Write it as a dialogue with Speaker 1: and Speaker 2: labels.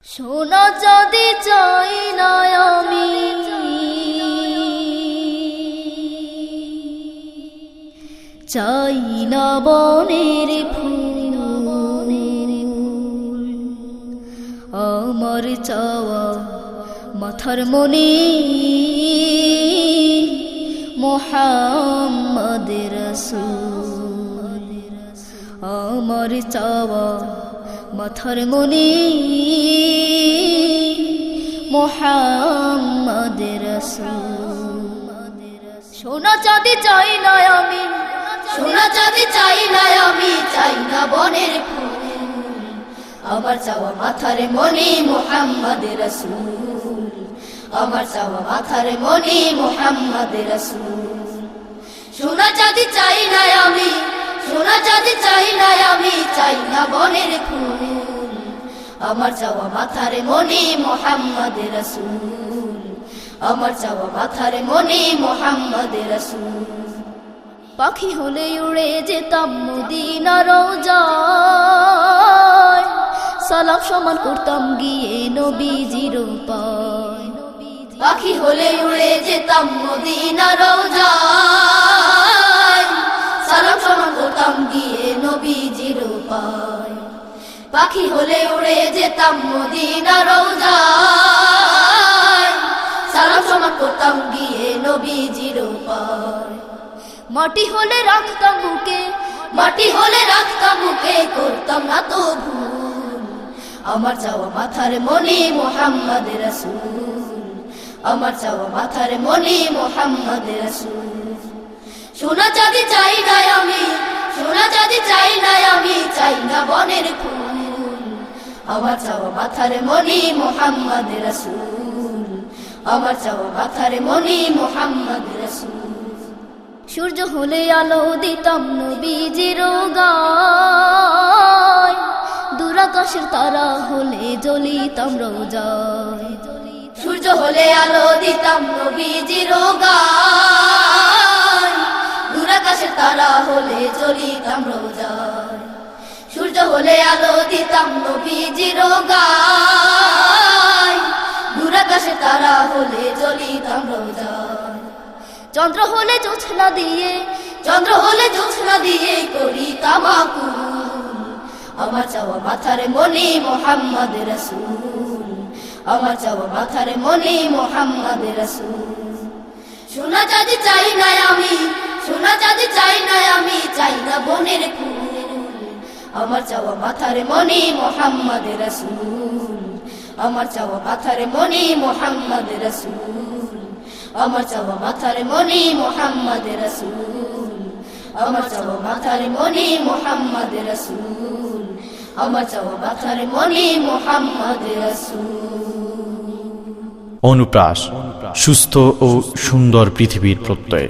Speaker 1: সোনা চাঁদি চাই না আমি, চাই না বনের ফুল। আমার চাওয়া মাথার মনি মুহাম্মদ রাসূল। আমার চাওয়া মাথার মনি মুহাম্মদ রাসূল। সোনা চাঁদি চাই না আমি, সোনা চাঁদি চাই না আমি, চাই না বনের ফুল। আমার চাওয়া মাথার মনি মুহাম্মদ রাসূল। আমার চাওয়া মাথার মনি মুহাম্মদ রাসূল। সোনা চাঁদি চাই না আমি, সোনা চাঁদি চাই না আমি, চাই না বনের ফুল। আমার চাওয়া মাথার মনি মুহাম্মদ রাসূল। আমার চাওয়া মাথার মনি মুহাম্মদ রাসূল। পাখি হলে উড়ে যেতাম মদিনার রওজায়, সালাম সমান করতাম গিয়ে নবীজির পায়। পাখি হলে উড়ে যেতাম মদিনার রওজায়, সালাম সমান করতাম গিয়ে নবীজির পায়। পাখি হলে উড়ে যেতাম মদিনার রওজায়, সালাম সমান করতাম গিয়ে নবীজির পায়। মাটি হলে রাখতাম বুকে, মাটি হলে রাখতাম বুকে, করতাম না তো ভুল। আমার চাওয়া মাথার মনি মুহাম্মদ রাসূল। আমার চাওয়া মাথার মনি মুহাম্মদ রাসূল। সোনা চাঁদি চাই না আমি, সোনা চাঁদি চাই না আমি, চাই না বনের ফুল। আমার চাওয়া মাথার মনি মুহাম্মদ রাসূল। আমার চাওয়া মাথার মনি মুহাম্মদ রাসূল। সূর্য হলে আলো দিতাম নবীজির গায়, দূর আকাশের তারা হলে জ্বলিতাম রোজায়। সূর্য হলে আলো দিতাম নবীজির গায়, দূর আকাশের তারা হলে জ্বলিতাম রোজায়। সূর্য হলে আলো দিতাম নবীজির গায়, দূর আকাশের তারা হলে জ্বলিতাম রোজায়। চন্দ্র হলে জোছনা দিয়ে, চন্দ্র হলে জোছনা দিয়ে করিতাম আকুল। আমার চাওয়া মাথার মনি মুহাম্মদ রাসূল। আমার চাওয়া মাথার মনি মুহাম্মদ রাসূল। সোনা চাঁদি চাই না আমি, সোনা চাঁদি চাই না আমি, চাই না বনের ফুল। আমার চাওয়া মাথার মনি মুহাম্মদ রাসূল। আমার চাওয়া মাথার মনি মুহাম্মদ রাসূল। আমার চাওয়া মাথার মনি মুহাম্মদ রাসূল। আমার চাওয়া মাথার মনি মুহাম্মদ রাসূল। আমার চাওয়া মাথার মনি মুহাম্মদ রাসূল।
Speaker 2: অনুপ্রাস, সুস্থ ও সুন্দর পৃথিবীর প্রত্যয়।